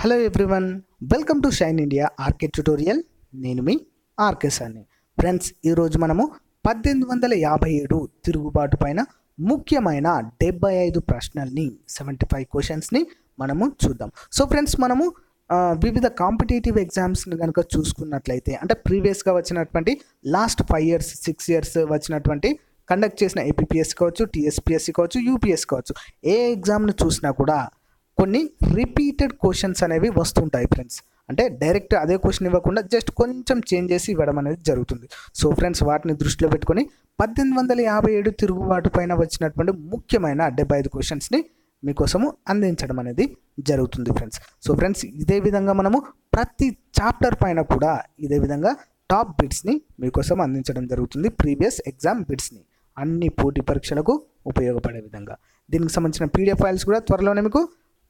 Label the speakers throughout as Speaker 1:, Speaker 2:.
Speaker 1: Hello everyone, welcome to Shine India RK tutorial. నేను మీ RK సార్ని. ఫ్రెండ్స్, ఈరోజు మనము 1857 తిరుగుబాటు పైన ముఖ్యమైన 75 ప్రశ్నల్ని 75 క్వశ్చన్స్ని మనము చూద్దాం. సో ఫ్రెండ్స్, మనము వివిధ కాంపిటేటివ్ ఎగ్జామ్స్ని కనుక చూసుకున్నట్లయితే, అంటే ప్రీవియస్గా వచ్చినటువంటి లాస్ట్ 5 years 6 years వచ్చినటువంటి కండక్ట్ చేసిన ఏపీపీఎస్సీ కావచ్చు, టీఎస్పీఎస్సీ కావచ్చు, యూపీఎస్సీ కావచ్చు, ఏ ఎగ్జామ్ను చూసినా కూడా కొన్ని రిపీటెడ్ క్వశ్చన్స్ అనేవి వస్తుంటాయి ఫ్రెండ్స్. అంటే డైరెక్ట్ అదే క్వశ్చన్ ఇవ్వకుండా జస్ట్ కొంచెం చేంజ్ చేసి ఇవ్వడం అనేది జరుగుతుంది. సో ఫ్రెండ్స్, వాటిని దృష్టిలో పెట్టుకొని 1857 తిరుగుబాటు పైన వచ్చినటువంటి ముఖ్యమైన 75 క్వశ్చన్స్ని మీకోసము అందించడం అనేది జరుగుతుంది ఫ్రెండ్స్. సో ఫ్రెండ్స్, ఇదే విధంగా మనము ప్రతి చాప్టర్ పైన కూడా ఇదే విధంగా టాప్ బిట్స్ని మీకోసం అందించడం జరుగుతుంది. ప్రీవియస్ ఎగ్జామ్ బిట్స్ని అన్ని పోటీ పరీక్షలకు ఉపయోగపడే విధంగా. దీనికి సంబంధించిన పీడిఎఫ్ ఫైల్స్ కూడా త్వరలోనే మీకు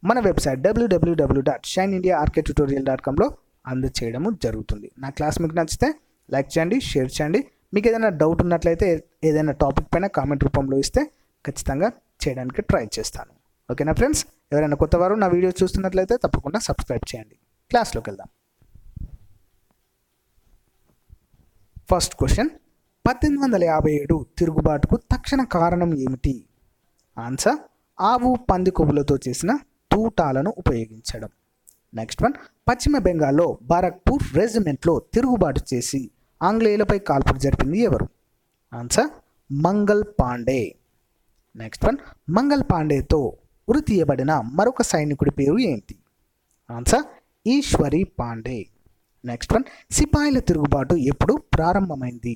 Speaker 1: మన వెబ్సైట్ www.shineindiaarktutorial.comలో అందచేయడము జరుగుతుంది. నా క్లాస్ మీకు నచ్చితే లైక్ చేయండి, షేర్ చేయండి. మీకు ఏదైనా డౌట్ ఉన్నట్లయితే ఏదైనా టాపిక్ పైన కామెంట్ రూపంలో ఇస్తే ఖచ్చితంగా చేయడానికి ట్రై చేస్తాను. ఓకేనా ఫ్రెండ్స్? ఎవరైనా కొత్త వారు నా వీడియో చూస్తున్నట్లయితే తప్పకుండా సబ్స్క్రైబ్ చేయండి. క్లాస్లోకి వెళ్దాం. ఫస్ట్ క్వశ్చన్, 1857 తిరుగుబాటుకు తక్షణ కారణం ఏమిటి? ఆన్సర్, ఆవు పంది కొవ్వులతో చేసిన తూటాలను ఉపయోగించడం. నెక్స్ట్ వన్, పశ్చిమ బెంగాల్లో బారక్పూర్ రెజిమెంట్లో తిరుగుబాటు చేసి ఆంగ్లేయులపై కాల్పులు జరిపింది ఎవరు? Answer, Mangal Pandey. Next one, Mangal పాండేతో ఉరి తీయబడిన మరొక సైనికుడి పేరు ఏంటి? Answer, Ishwari Pandey. Next one, సిపాయిల తిరుగుబాటు ఎప్పుడు ప్రారంభమైంది?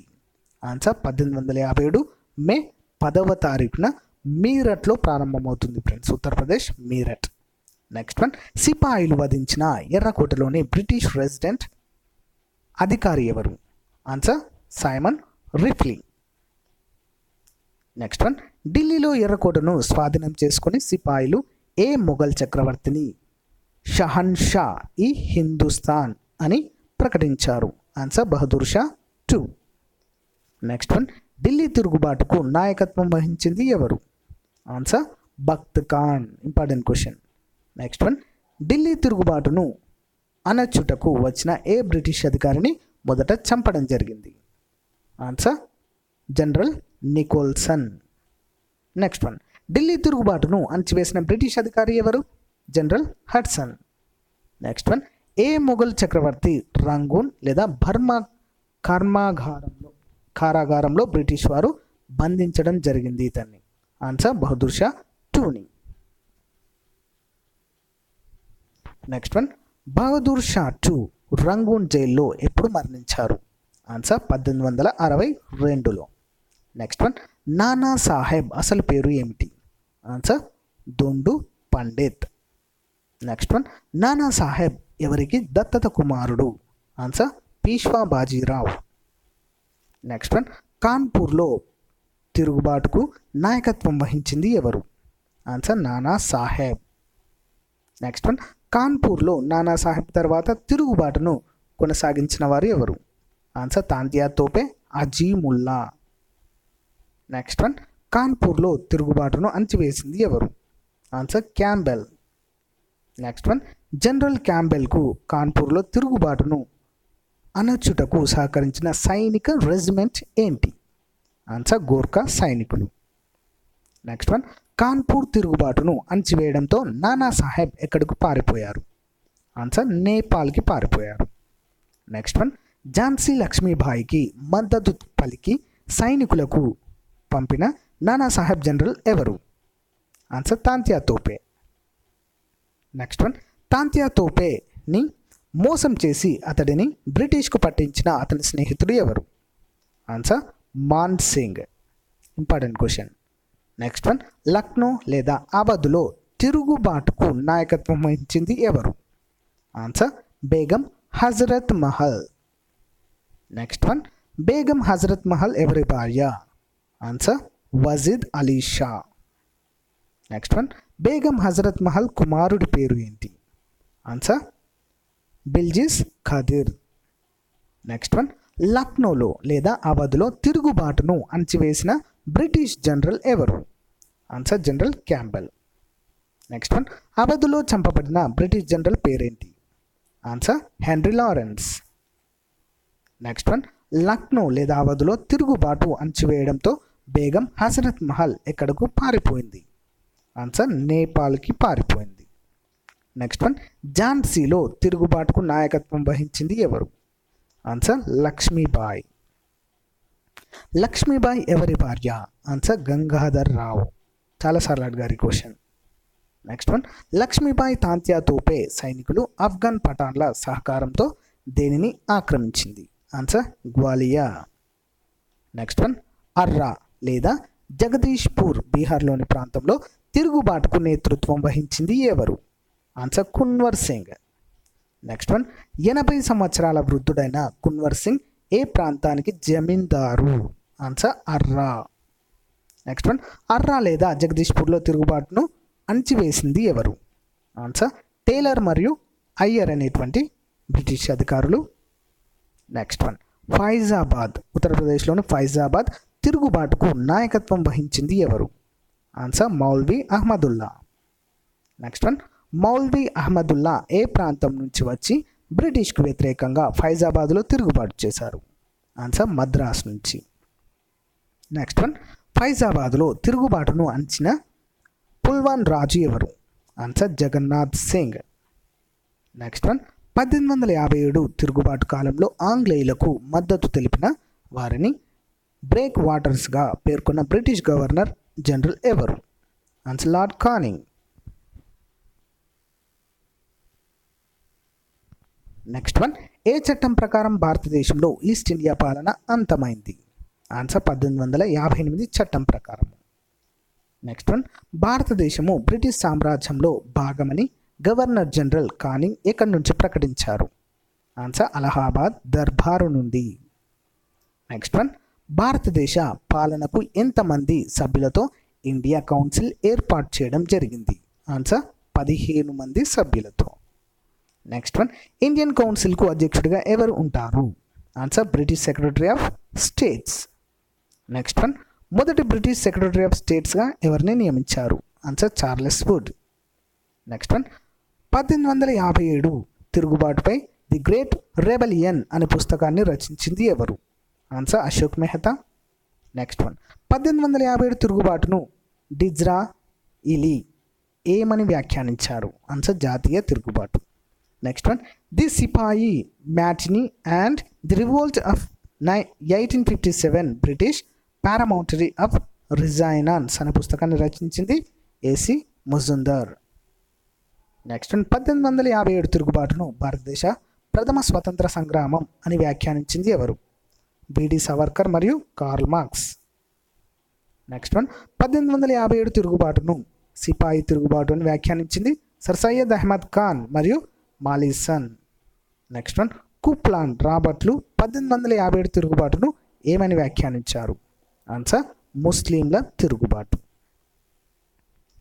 Speaker 1: ఆన్సర్, 1857 మే 10వ తారీఖున మీరట్లో ప్రారంభమవుతుంది friends, Uttar Pradesh Meerut. Next one, సిపాయిలు వధించిన ఎర్రకోటలోని బ్రిటిష్ రెసిడెంట్ అధికారి ఎవరు? ఆన్సర్, సైమన్ రిఫ్లీ. నెక్స్ట్ వన్, ఢిల్లీలో ఎర్రకోటను స్వాధీనం చేసుకుని సిపాయిలు ఏ మొఘల్ చక్రవర్తిని షహన్షా ఈ హిందుస్థాన్ అని ప్రకటించారు? Answer, Bahadur Shah 2. Next one, Delhi తిరుగుబాటుకు నాయకత్వం వహించింది ఎవరు? Answer, Bakht Khan. Important question. Next one, Delhi తిరుగుబాటును అణచుటకు వచ్చిన ఏ బ్రిటిష్ అధికారిని మొదట చంపడం జరిగింది? Answer, general Nicholson. Next one, Delhi తిరుగుబాటును అణచివేసిన బ్రిటిష్ అధికారి ఎవరు? General Hudson. నెక్స్ట్ వన్, ఏ మొఘల్ చక్రవర్తి రంగూన్ లేదా బర్మా కారాగారంలో బ్రిటిష్ వారు బంధించడం జరిగింది ఇతన్ని? ఆన్సర్, బహదూర్ షా 2ని. నెక్స్ట్ వన్, బహదూర్ షా 2 రంగూన్ జైల్లో ఎప్పుడు మరణించారు? Answer, 1862లో. Next one, Nana Saheb అసలు పేరు ఏమిటి? Answer, Dhondu Pandit. Next one, Nana Sahib ఎవరికి దత్తత కుమారుడు? Answer, Peshwa Bajirao. Next one, కాన్పూర్లో తిరుగుబాటుకు నాయకత్వం వహించింది ఎవరు? Answer, Nana Saheb. Next one, కాన్పూర్లో Nana Saheb తర్వాత తిరుగుబాటును కొనసాగించిన వారు ఎవరు? Answer, Tantia Tope Azimullah. Next one, కాన్పూర్లో తిరుగుబాటును అణచివేసింది ఎవరు? Answer, Campbell. Next one, general క్యాంబెల్కు కాన్పూర్లో తిరుగుబాటును అణచుటకు సహకరించిన సైనిక రెజిమెంట్ ఏంటి? ఆన్సర్, గోర్ఖా సైనికులు. నెక్స్ట్ వన్, కాన్పూర్ తిరుగుబాటును అణచివేయడంతో నానా సాహెబ్ ఎక్కడికి పారిపోయారు? ఆన్సర్, నేపాల్కి పారిపోయారు. నెక్స్ట్ వన్, ఝాన్సీ లక్ష్మీబాయికి మద్దతు పలికి సైనికులకు పంపిన నానా సాహెబ్ జనరల్ ఎవరు? Answer, Tantia Tope. Next one, Tantia తోపేని మోసం చేసి అతడిని బ్రిటిష్కు పట్టించిన అతని స్నేహితుడు ఎవరు? Answer, Man Singh. Important question. Next one, Lucknow లేదా అవధులో తిరుగుబాటుకు నాయకత్వం వహించింది ఎవరు? Answer, Begum Hazrat Mahal. Next one, Begum Hazrat Mahal ఎవరి భార్య? Answer, Wajid Ali Shah. Next one, Begum Hazrat Mahal కుమారుడి పేరు ఏంటి? Answer, Birjis Qadr. Next one, లక్నోలో లేదా అవధులో తిరుగుబాటును అణచివేసిన బ్రిటిష్ జనరల్ ఎవరు? Answer, general Campbell. Next one, అవధులో చంపబడిన బ్రిటిష్ జనరల్ పేరేంటి? Answer Henry Lawrence. Next one, Lucknow లేదా అవధులో తిరుగుబాటు అణచివేయడంతో బేగం హజరత్ మహల్ ఎక్కడకు పారిపోయింది? ఆన్సర్ నేపాల్కి పారిపోయింది. నెక్స్ట్ వన్, ఝాన్సీలో తిరుగుబాటుకు నాయకత్వం వహించింది ఎవరు? ఆన్సర్ లక్ష్మీబాయి. లక్ష్మీబాయి ఎవరి భార్య? ఆన్సర్ గంగాధర్ రావు. చాలాసార్లు అడిగారు ఈ question. Next one, Lakshmibai Tantya Tope సైనికులు ఆఫ్ఘన్ పఠాన్ల సహకారంతో దేనిని ఆక్రమించింది? ఆన్సర్ గ్వాలియా. నెక్స్ట్ వన్, అర్రా లేదా జగదీష్పూర్ బీహార్లోని ప్రాంతంలో తిరుగుబాటుకు నేతృత్వం వహించింది ఎవరు? Answer Kunwar Singh. Next one, 80 సంవత్సరాల వృద్ధుడైన కున్వర్ సింగ్ ఏ ప్రాంతానికి జమీందారు? ఆన్సర్ అర్రా. నెక్స్ట్ వన్, అర్రా లేదా జగదీష్పూర్లో తిరుగుబాటును అణచివేసింది ఎవరు? ఆన్సర్ టేలర్ మరియు అయ్యర్ అనేటువంటి బ్రిటిష్ అధికారులు. నెక్స్ట్ వన్, ఫైజాబాద్ ఉత్తరప్రదేశ్లోని ఫైజాబాద్ తిరుగుబాటుకు నాయకత్వం వహించింది ఎవరు? Answer Maulvi Ahmadullah. Next one, Maulvi Ahmadullah ఏ ప్రాంతం నుంచి వచ్చి బ్రిటిష్కు వ్యతిరేకంగా ఫైజాబాద్లో తిరుగుబాటు చేశారు? ఆన్సర్ మద్రాస్ నుంచి. నెక్స్ట్ వన్, ఫైజాబాద్లో తిరుగుబాటును అంచిన పుల్వాన్ రాజు ఎవరు? Answer Jagannath Singh. Next one, 1857 తిరుగుబాటు కాలంలో ఆంగ్లేయులకు మద్దతు తెలిపిన వారిని బ్రేక్ వాటర్స్గా పేర్కొన్న బ్రిటిష్ గవర్నర్ జనరల్ ఎవరు? Answer lord Canning. Next one, ఏ చట్టం ప్రకారం భారతదేశంలో ఈస్ట్ ఇండియా పాలన అంతమైంది? ఆన్సర్ 1858 చట్టం ప్రకారం. నెక్స్ట్ వన్, భారతదేశము బ్రిటిష్ సామ్రాజ్యంలో భాగమని గవర్నర్ జనరల్ కానింగ్ ఎక్కడి నుంచి ప్రకటించారు? ఆన్సర్ అలహాబాద్ దర్బారు నుండి. నెక్స్ట్ వన్, భారతదేశ పాలనకు ఎంతమంది సభ్యులతో ఇండియా కౌన్సిల్ ఏర్పాటు చేయడం జరిగింది? ఆన్సర్ 15 మంది సభ్యులతో. నెక్స్ట్ వన్, ఇండియన్ కౌన్సిల్కు అధ్యక్షుడిగా ఎవరు ఉంటారు? Answer British secretary of states. Next one, మొదటి బ్రిటిష్ సెక్రటరీ ఆఫ్ స్టేట్స్గా ఎవరిని నియమించారు? Answer Charles Wood. Next one, 1857 తిరుగుబాటుపై ది గ్రేట్ రెబెలియన్ అనే పుస్తకాన్ని రచించింది ఎవరు? Answer Ashok Mehta. Next one, 1857 తిరుగుబాటును డిజ్రా ఇలీ ఏమని వ్యాఖ్యానించారు? ఆన్సర్ జాతీయ తిరుగుబాటు. Next one, the sepoy mutiny and the revolt of 1857 British paramountcy of renaissance అనే పుస్తకాన్ని రచించింది ఏసి ముజుందర్. నెక్స్ట్ వన్, 1857 తిరుగుబాటును భారతదేశ ప్రథమ స్వతంత్ర సంగ్రామం అని వ్యాఖ్యానించింది ఎవరు? బిడి సవర్కర్ మరియు కార్ల్ మార్క్స్. నెక్స్ట్ వన్, 1857 తిరుగుబాటును సిపాయి తిరుగుబాటు అని వ్యాఖ్యానించింది సర్ సయ్యద్ అహ్మద్ ఖాన్ మరియు మాలిసన్. నెక్స్ట్ వన్, కుప్లాన్ రాబర్ట్లు 1857 తిరుగుబాటును ఏమని వ్యాఖ్యానించారు? ఆన్సర్ ముస్లింల తిరుగుబాటు.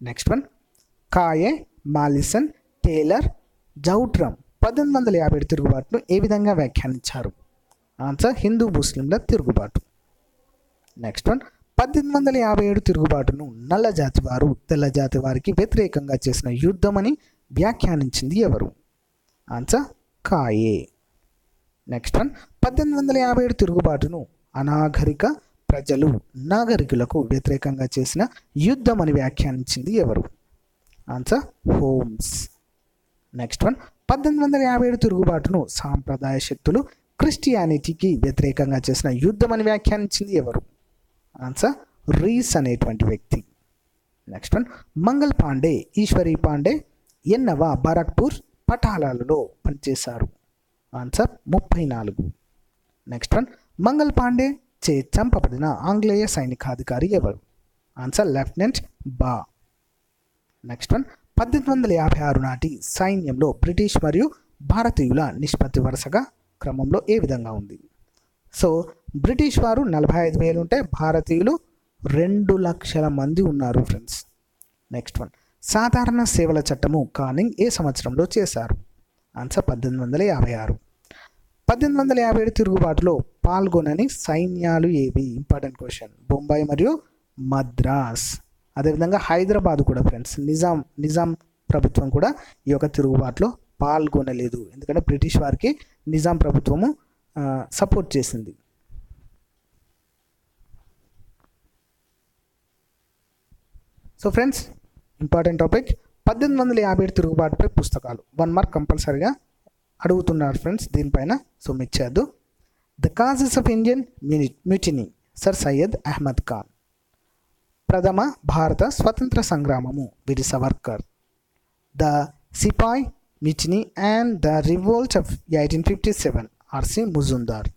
Speaker 1: నెక్స్ట్ వన్, కాయే, మాలిసన్, టేలర్, జౌట్రమ్ 1857 తిరుగుబాటును ఏ విధంగా వ్యాఖ్యానించారు? ఆన్సర్ హిందూ ముస్లింల తిరుగుబాటు. నెక్స్ట్ వన్, 1857 తిరుగుబాటును నల్ల జాతి వారు తెల్ల జాతి వారికి వ్యతిరేకంగా చేసిన యుద్ధమని వ్యాఖ్యానించింది ఎవరు? ఆన్సర్ కాయే. నెక్స్ట్ వన్, 1857 తిరుగుబాటును అనాగరిక ప్రజలు నాగరికులకు వ్యతిరేకంగా చేసిన యుద్ధం అని వ్యాఖ్యానించింది ఎవరు? Answer homes. నెక్స్ట్ వన్, 1857 తిరుగుబాటును సాంప్రదాయ శక్తులు క్రిస్టియానిటీకి వ్యతిరేకంగా చేసిన యుద్ధం అని వ్యాఖ్యానించింది ఎవరు? ఆన్సర్ రీస్ అనేటువంటి వ్యక్తి. నెక్స్ట్ వన్, మంగల్ పాండే, ఈశ్వరి పాండే ఎన్నవ బారక్పూర్ పటాలాలలో పనిచేశారు? Answer 34. Next one, Mangal Pandey చే చంపబడిన ఆంగ్లేయ సైనికాధికారి ఎవరు? ఆన్సర్ లెఫ్టినెంట్ బా. నెక్స్ట్ వన్, 1856 నాటి సైన్యంలో బ్రిటిష్ మరియు భారతీయుల నిష్పత్తి వరుసగా క్రమంలో ఏ విధంగా ఉంది? సో బ్రిటిష్ వారు 45,000 ఉంటే భారతీయులు 2,00,000 మంది ఉన్నారు ఫ్రెండ్స్. నెక్స్ట్ వన్, సాధారణ సేవల చట్టము కానింగ్ ఏ సంవత్సరంలో చేశారు? ఆన్సర్ 1856. 1857 తిరుగుబాటులో పాల్గొనని సైన్యాలు ఏవి? Important question. బొంబాయి మరియు మద్రాస్. అదేవిధంగా హైదరాబాద్ కూడా ఫ్రెండ్స్ నిజాం ప్రభుత్వం కూడా ఈ యొక్క తిరుగుబాటులో పాల్గొనలేదు, ఎందుకంటే బ్రిటిష్ వారికి నిజాం ప్రభుత్వము సపోర్ట్ చేసింది. సో ఫ్రెండ్స్, ఇంపార్టెంట్ టాపిక్ 1857 తిరుగుబాటుపై పుస్తకాలు. 1 మార్క్ కంపల్సరీగా అడుగుతున్నారు ఫ్రెండ్స్ దీనిపైన. సో మిస్ చేయద్దు. The causes of Indian mutiny, sir Syed Ahmad Khan. ప్రథమ భారత స్వతంత్ర సంగ్రామము, వీరి Savarkar. The sepoy mutiny and the revolt of 1857, R C Majumdar.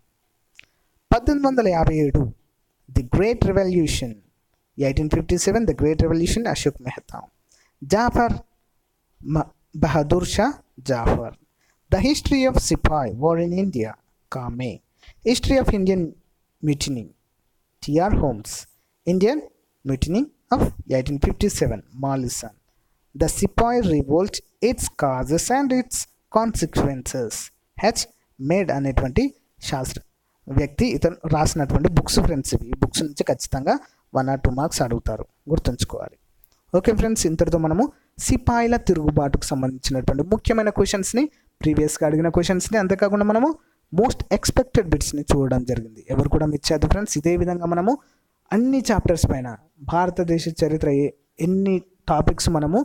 Speaker 1: 1857 the great revolution, 1857 the great revolution, Ashok Mehta. Zafar Bahadur Shah Zafar. The history of sepoy war in India, కామే. History of Indian mutiny, TR Holmes. Indian mutiny of 1857, Mollison. The Sepoy Revolt, its causes and its consequences, H. Mead అనేటువంటి శాస్త్ర వ్యక్తి ఇతను రాసినటువంటి books friends. ఇవి books నుంచి ఖచ్చితంగా 1 or 2 marks అడుగుతారు, గుర్తుంచుకోవాలి. ఓకే ఫ్రెండ్స్, ఇంతటితో మనము సిపాయిల తిరుగుబాటుకు సంబంధించినటువంటి ముఖ్యమైన క్వశ్చన్స్ని, ప్రీవియస్గా అడిగిన క్వశ్చన్స్ని, అంతేకాకుండా మనము మోస్ట్ ఎక్స్పెక్టెడ్ బిట్స్ని చూడడం జరిగింది. ఎవరు కూడా మిస్ చేయద్దు ఫ్రెండ్స్. ఇదే విధంగా మనము అన్ని చాప్టర్స్ పైన భారతదేశ చరిత్ర ఎన్ని టాపిక్స్ మనము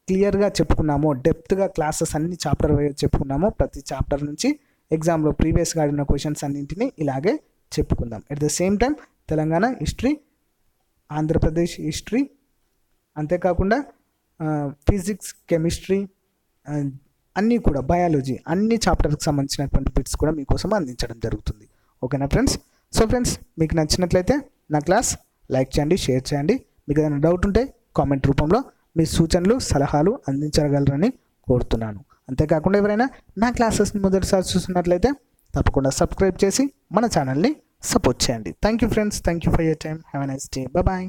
Speaker 1: క్లియర్గా చెప్పుకున్నామో, డెప్త్గా క్లాసెస్ అన్ని చాప్టర్ వైజ్ చెప్పుకున్నామో, ప్రతి చాప్టర్ నుంచి ఎగ్జామ్లో ప్రీవియస్గా ఆడిన క్వశ్చన్స్ అన్నింటినీ ఇలాగే చెప్పుకుందాం. At the same time Telangana history, Andhra Pradesh history, అంతేకాకుండా ఫిజిక్స్, కెమిస్ట్రీ, అన్నీ కూడా బయాలజీ, అన్ని చాప్టర్కి సంబంధించినటువంటి బిట్స్ కూడా మీకోసం అందించడం జరుగుతుంది. ఓకేనా ఫ్రెండ్స్? సో ఫ్రెండ్స్, మీకు నచ్చినట్లయితే నా క్లాస్ లైక్ చేయండి, షేర్ చేయండి. మీకు ఏదైనా డౌట్ ఉంటే కామెంట్ రూపంలో మీ సూచనలు, సలహాలు అందించగలరని కోరుతున్నాను. అంతేకాకుండా ఎవరైనా నా క్లాసెస్ని మొదటిసారి చూస్తున్నట్లయితే తప్పకుండా సబ్స్క్రైబ్ చేసి మన ఛానల్ని సపోర్ట్ చేయండి. Thank you friends, thank you for your time. Have a nice day. Bye.